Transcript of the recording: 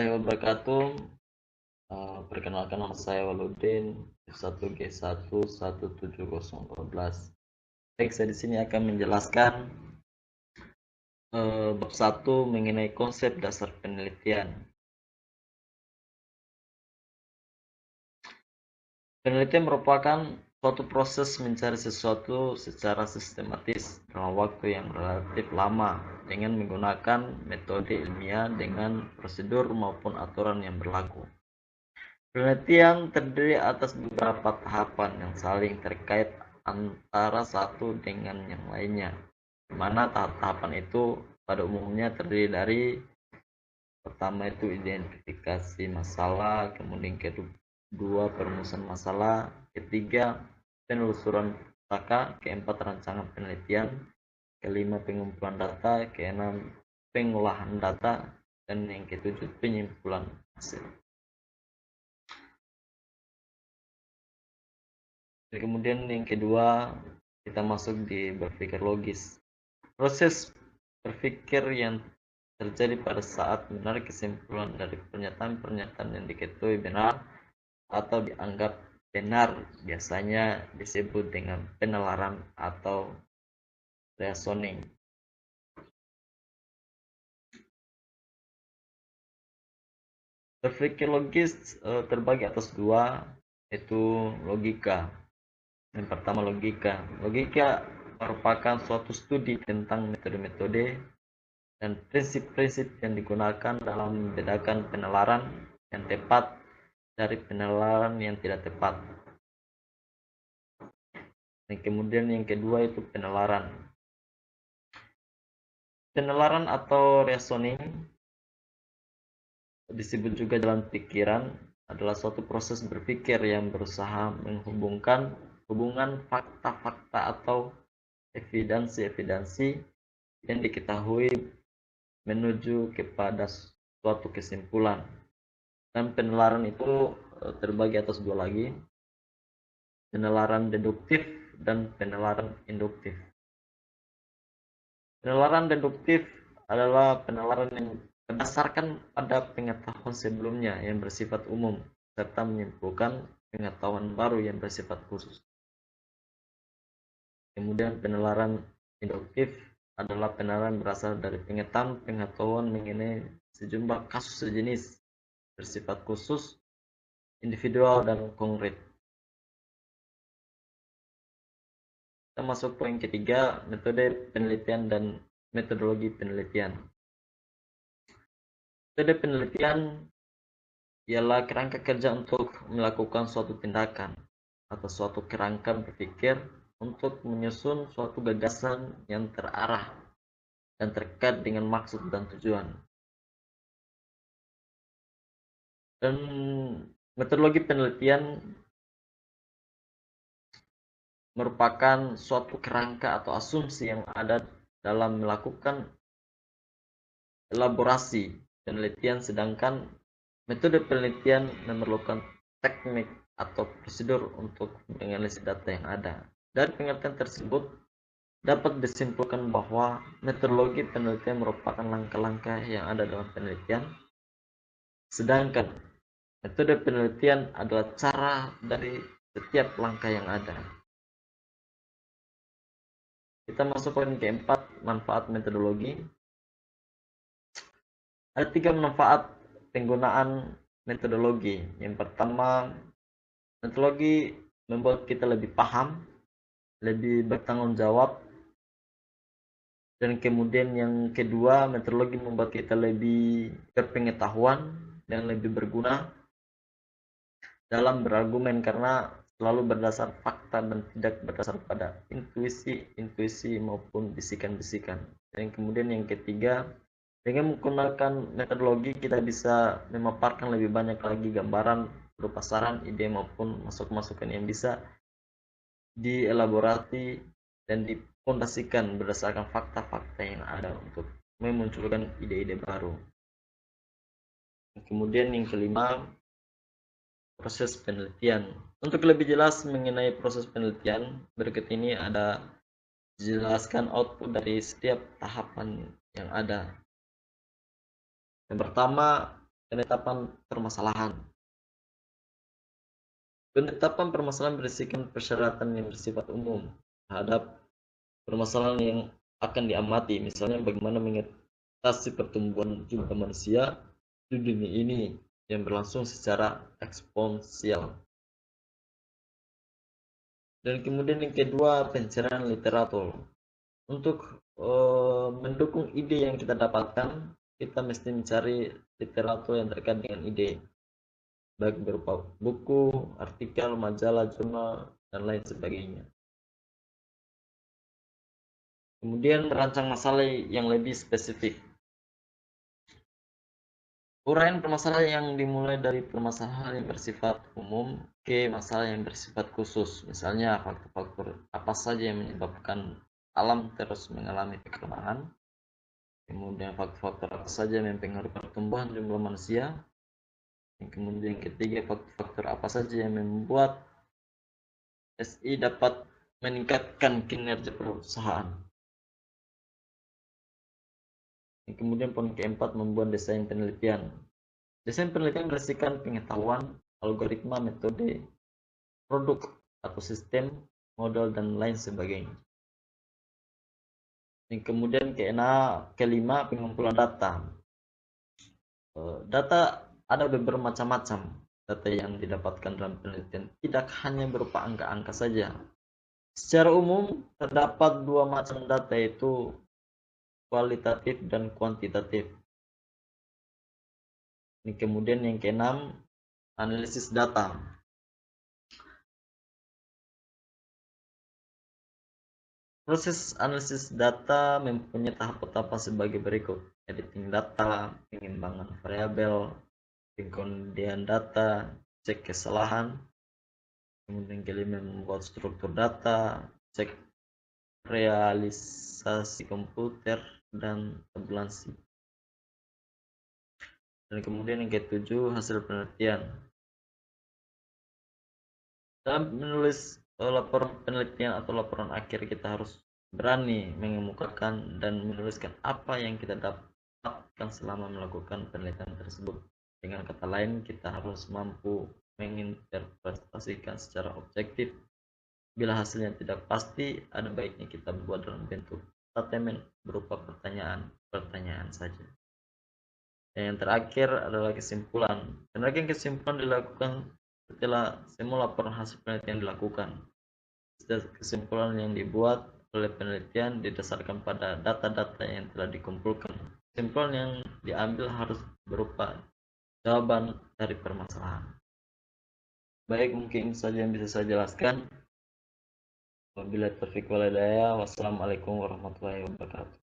wabarakatuh. Perkenalkan, nama saya Waludin, F1G1 17014. Baik, saya di sini akan menjelaskan bab 1 mengenai konsep dasar penelitian. Penelitian merupakan suatu proses mencari sesuatu secara sistematis dalam waktu yang relatif lama dengan menggunakan metode ilmiah dengan prosedur maupun aturan yang berlaku. Penelitian terdiri atas beberapa tahapan yang saling terkait antara satu dengan yang lainnya, di mana tahap-tahapan itu pada umumnya terdiri dari pertama itu identifikasi masalah, kemudian kedua perumusan masalah, ketiga penelusuran pustaka, keempat rancangan penelitian, kelima pengumpulan data, keenam pengolahan data, dan yang ketujuh penyimpulan hasil. Kemudian yang kedua, kita masuk di berpikir logis. Proses berpikir yang terjadi pada saat menarik kesimpulan dari pernyataan-pernyataan yang diketahui benar atau dianggap benar biasanya disebut dengan penalaran atau reasoning. Berpikir logis terbagi atas dua, yaitu logika. Yang pertama, logika. Logika merupakan suatu studi tentang metode-metode dan prinsip-prinsip yang digunakan dalam membedakan penalaran yang tepat dari penalaran yang tidak tepat. Dan kemudian yang kedua itu penalaran. Penalaran atau reasoning disebut juga dalam pikiran adalah suatu proses berpikir yang berusaha menghubungkan hubungan fakta-fakta atau evidensi-evidensi yang diketahui menuju kepada suatu kesimpulan. Dan penalaran itu terbagi atas dua lagi, penalaran deduktif dan penalaran induktif. Penalaran deduktif adalah penalaran yang berdasarkan pada pengetahuan sebelumnya yang bersifat umum serta menyimpulkan pengetahuan baru yang bersifat khusus. Kemudian penalaran induktif adalah penalaran berasal dari pengetahuan mengenai sejumlah kasus sejenis bersifat khusus, individual, dan konkret. Kita masuk poin ketiga, metode penelitian dan metodologi penelitian. Metode penelitian ialah kerangka kerja untuk melakukan suatu tindakan atau suatu kerangka berpikir untuk menyusun suatu gagasan yang terarah dan terkait dengan maksud dan tujuan. Dan metodologi penelitian merupakan suatu kerangka atau asumsi yang ada dalam melakukan elaborasi penelitian, sedangkan metode penelitian memerlukan teknik atau prosedur untuk menganalisis data yang ada. Dari pengertian tersebut, dapat disimpulkan bahwa metodologi penelitian merupakan langkah-langkah yang ada dalam penelitian, sedangkan metode penelitian adalah cara dari setiap langkah yang ada. Kita masuk poin keempat, manfaat metodologi. Ada 3 manfaat penggunaan metodologi. Yang pertama, metodologi membuat kita lebih paham, lebih bertanggung jawab. Dan kemudian yang kedua, metodologi membuat kita lebih berpengetahuan dan lebih berguna dalam berargumen karena selalu berdasar fakta dan tidak berdasar pada intuisi maupun bisikan-bisikan. Dan kemudian yang ketiga, dengan menggunakan metodologi kita bisa memaparkan lebih banyak lagi gambaran berupa saran, ide maupun masukan yang bisa dielaborasi dan difondasikan berdasarkan fakta-fakta yang ada untuk memunculkan ide-ide baru. Kemudian yang kelima, proses penelitian. Untuk lebih jelas mengenai proses penelitian, berikut ini ada jelaskan output dari setiap tahapan yang ada. Yang pertama, Penetapan permasalahan. Penetapan permasalahan berisikan persyaratan yang bersifat umum terhadap permasalahan yang akan diamati, misalnya bagaimana mengatasi pertumbuhan jumlah manusia di dunia ini yang berlangsung secara eksponensial. Dan kemudian yang kedua, pencarian literatur. Untuk mendukung ide yang kita dapatkan, kita mesti mencari literatur yang terkait dengan ide, baik berupa buku, artikel, majalah, jurnal, dan lain sebagainya. Kemudian merancang masalah yang lebih spesifik. Uraian permasalahan yang dimulai dari permasalahan yang bersifat umum ke masalah yang bersifat khusus. Misalnya faktor-faktor apa saja yang menyebabkan alam terus mengalami perkembangan. Kemudian faktor-faktor apa saja yang mempengaruhi pertumbuhan jumlah manusia. Yang kemudian ketiga, faktor-faktor apa saja yang membuat SI dapat meningkatkan kinerja perusahaan. Yang kemudian poin keempat, membuat desain penelitian. Desain penelitian berisikan pengetahuan, algoritma, metode, produk atau sistem, model, dan lain sebagainya. Yang kemudian kelima, pengumpulan data. Data ada beberapa macam-macam. Data yang didapatkan dalam penelitian tidak hanya berupa angka-angka saja. Secara umum, terdapat dua macam data, yaitu kualitatif dan kuantitatif. Ini kemudian yang keenam, analisis data. Proses analisis data mempunyai tahap-tahap sebagai berikut: editing data, pengimbangan variabel, pengkondian data, cek kesalahan, kemudian kelima membuat struktur data, cek realisasi komputer, dan tabulasi. Dan kemudian yang ketujuh, hasil penelitian. Dalam menulis laporan penelitian atau laporan akhir, kita harus berani mengemukakan dan menuliskan apa yang kita dapatkan selama melakukan penelitian tersebut. Dengan kata lain, kita harus mampu menginterpretasikan secara objektif. Bila hasilnya tidak pasti, ada baiknya kita buat dalam bentuk statement berupa pertanyaan saja. Dan yang terakhir adalah kesimpulan. Penelitian kesimpulan dilakukan setelah semua laporan hasil penelitian dilakukan. Kesimpulan yang dibuat oleh penelitian didasarkan pada data-data yang telah dikumpulkan. Kesimpulan yang diambil harus berupa jawaban dari permasalahan. Baik, mungkin saja yang bisa saya jelaskan. Wabillahi taufiq wal hidayah. Wassalamualaikum warahmatullahi wabarakatuh.